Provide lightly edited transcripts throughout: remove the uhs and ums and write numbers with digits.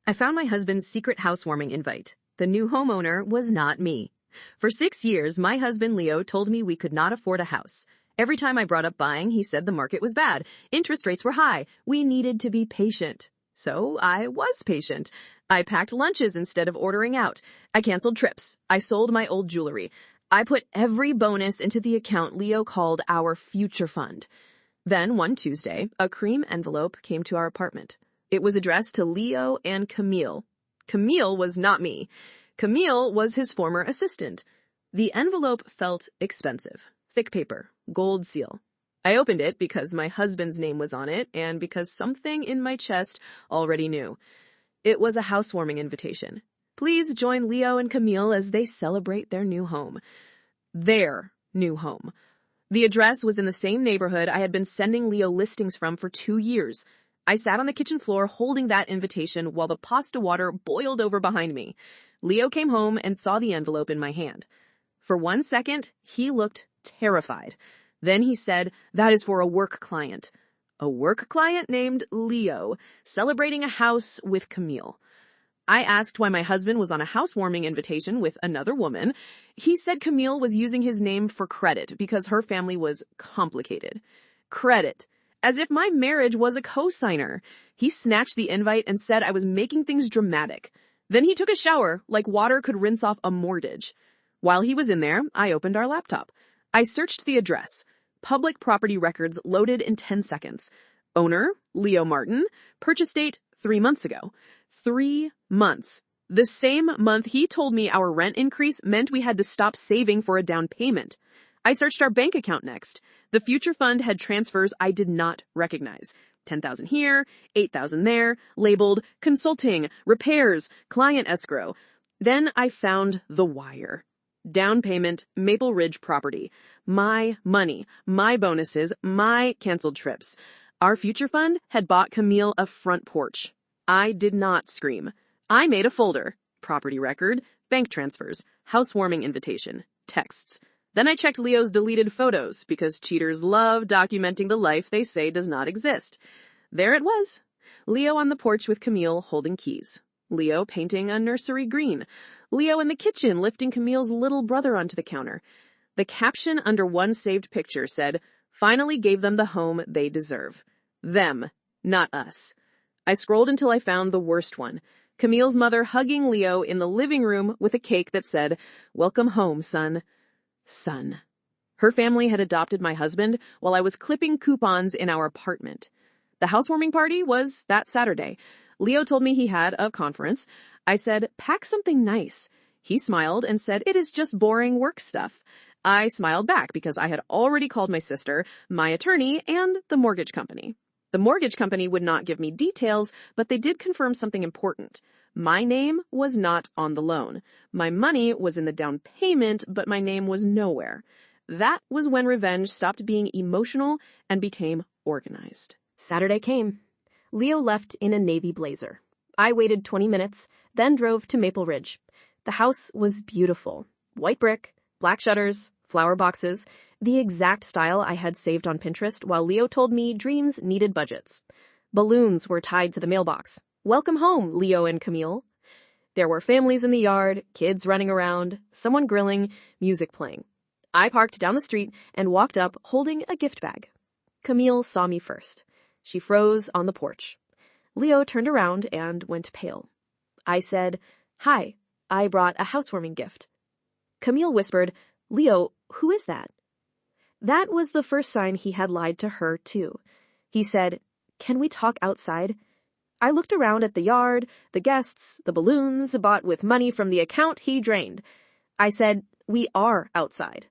I found my husband's secret housewarming invite. The new homeowner was not me. For 6 years, my husband Leo told me we could not afford a house. Every time I brought up buying, he said the market was bad. Interest rates were high. We needed to be patient. So I was patient. I packed lunches instead of ordering out. I canceled trips. I sold my old jewelry. I put every bonus into the account Leo called our future fund. Then one Tuesday, a cream envelope came to our apartment. It was addressed to Leo and Camille. Camille was not me. Camille was his former assistant. The envelope felt expensive. Thick paper, gold seal. I opened it because my husband's name was on it and because something in my chest already knew. It was a housewarming invitation. Please join Leo and Camille as they celebrate their new home. Their new home. The address was in the same neighborhood I had been sending Leo listings from for 2 years. I sat on the kitchen floor holding that invitation while the pasta water boiled over behind me. Leo came home and saw the envelope in my hand. For 1 second, he looked terrified. Then he said, "That is for a work client." A work client named Leo, celebrating a house with Camille. I asked why my husband was on a housewarming invitation with another woman. He said Camille was using his name for credit because her family was complicated. Credit. As if my marriage was a co-signer. He snatched the invite and said I was making things dramatic. Then he took a shower like water could rinse off a mortgage. While he was in there, I opened our laptop. I searched the address. Public property records loaded in 10 seconds. Owner, Leo Martin. Purchase date, 3 months ago. 3 months. The same month he told me our rent increase meant we had to stop saving for a down payment. I searched our bank account next. The future fund had transfers I did not recognize. 10,000 here, 8,000 there, labeled consulting, repairs, client escrow. Then I found the wire. Down payment, Maple Ridge property. My money, my bonuses, my canceled trips. Our future fund had bought Camille a front porch. I did not scream. I made a folder. Property record, bank transfers, housewarming invitation, texts. Then I checked Leo's deleted photos because cheaters love documenting the life they say does not exist. There it was. Leo on the porch with Camille holding keys. Leo painting a nursery green. Leo in the kitchen lifting Camille's little brother onto the counter. The caption under one saved picture said, "Finally gave them the home they deserve." Them, not us. I scrolled until I found the worst one. Camille's mother hugging Leo in the living room with a cake that said, "Welcome home, son." Son. Her family had adopted my husband while I was clipping coupons in our apartment. The housewarming party was that Saturday. Leo told me he had a conference. I said, "Pack something nice." He smiled and said, "It is just boring work stuff." I smiled back because I had already called my sister, my attorney, and the mortgage company. The mortgage company would not give me details, but they did confirm something important. My name was not on the loan. My money was in the down payment, but my name was nowhere. That was when revenge stopped being emotional and became organized. Saturday came. Leo left in a navy blazer. I waited 20 minutes, then drove to Maple Ridge. The house was beautiful. White brick, black shutters, flower boxes, the exact style I had saved on Pinterest while Leo told me dreams needed budgets. Balloons were tied to the mailbox. "Welcome home, Leo and Camille." There were families in the yard, kids running around, someone grilling, music playing. I parked down the street and walked up holding a gift bag. Camille saw me first. She froze on the porch. Leo turned around and went pale. I said, "Hi, I brought a housewarming gift." Camille whispered, "Leo, who is that?" That was the first sign he had lied to her, too. He said, "Can we talk outside?" I looked around at the yard, the guests, the balloons bought with money from the account he drained. I said, "We are outside."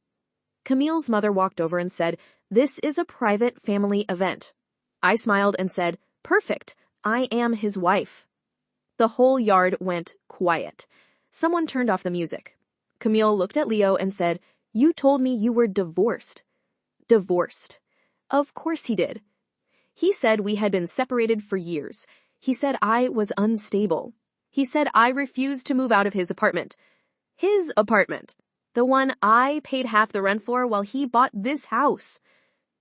Camille's mother walked over and said, "This is a private family event." I smiled and said, "Perfect. I am his wife." The whole yard went quiet. Someone turned off the music. Camille looked at Leo and said, "You told me you were divorced." Divorced. Of course he did. He said we had been separated for years. He said I was unstable. He said I refused to move out of his apartment. His apartment. The one I paid half the rent for while he bought this house.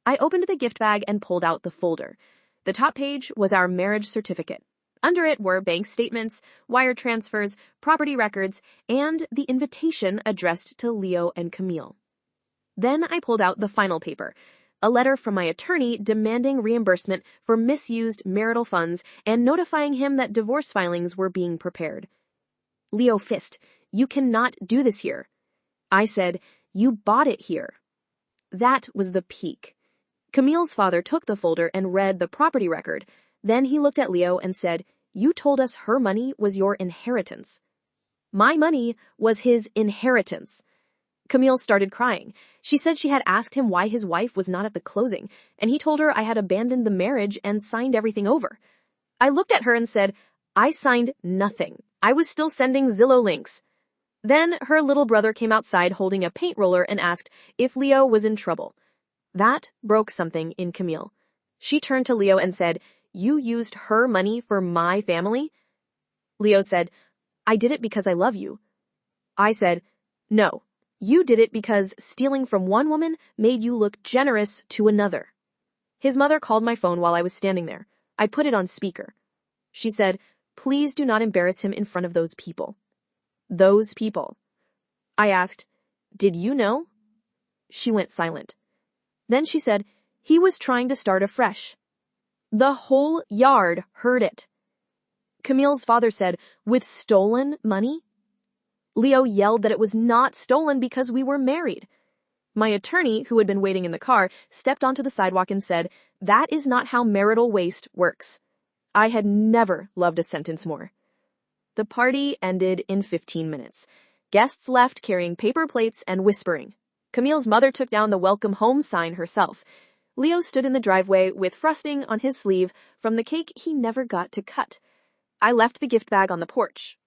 I opened the gift bag and pulled out the folder. The top page was our marriage certificate. Under it were bank statements, wire transfers, property records, and the invitation addressed to Leo and Camille. Then I pulled out the final paper, a letter from my attorney demanding reimbursement for misused marital funds and notifying him that divorce filings were being prepared. Leo fist, "You cannot do this here." I said, "You bought it here." That was the peak. Camille's father took the folder and read the property record. Then he looked at Leo and said, "You told us her money was your inheritance." My money was his inheritance. Camille started crying. She said she had asked him why his wife was not at the closing, and he told her I had abandoned the marriage and signed everything over. I looked at her and said, "I signed nothing. I was still sending Zillow links." Then her little brother came outside holding a paint roller and asked if Leo was in trouble. That broke something in Camille. She turned to Leo and said, "You used her money for my family?" Leo said, "I did it because I love you." I said, "No, you did it because stealing from one woman made you look generous to another." His mother called my phone while I was standing there. I put it on speaker. She said, "Please do not embarrass him in front of those people." Those people. I asked, "Did you know?" She went silent. Then she said, "He was trying to start afresh." The whole yard heard it. Camille's father said, "With stolen money?" Leo yelled that it was not stolen because we were married. My attorney, who had been waiting in the car, stepped onto the sidewalk and said, "That is not how marital waste works." I had never loved a sentence more. The party ended in 15 minutes. Guests left carrying paper plates and whispering. Camille's mother took down the welcome home sign herself. Leo stood in the driveway with frosting on his sleeve from the cake he never got to cut. I left the gift bag on the porch.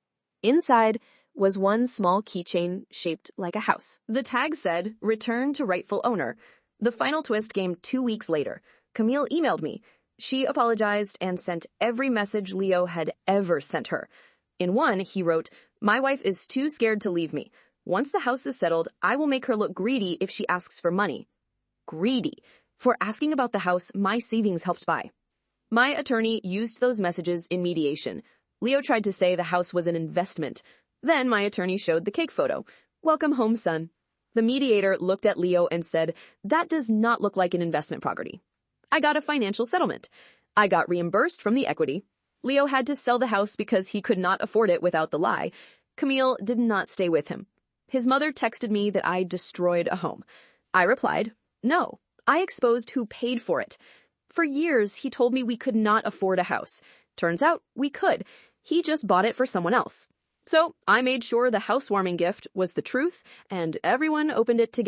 Inside was one small keychain shaped like a house. The tag said, "Return to rightful owner." The final twist came 2 weeks later. Camille emailed me. She apologized and sent every message Leo had ever sent her. In one, he wrote, "My wife is too scared to leave me. Once the house is settled, I will make her look greedy if she asks for money." Greedy. For asking about the house my savings helped buy. My attorney used those messages in mediation. Leo tried to say the house was an investment. Then my attorney showed the cake photo. "Welcome home, son." The mediator looked at Leo and said, "That does not look like an investment property." I got a financial settlement. I got reimbursed from the equity. Leo had to sell the house because he could not afford it without the lie. Camille did not stay with him. His mother texted me that I destroyed a home. I replied, "No, I exposed who paid for it." For years, he told me we could not afford a house. Turns out we could. He just bought it for someone else. So I made sure the housewarming gift was the truth, and everyone opened it together.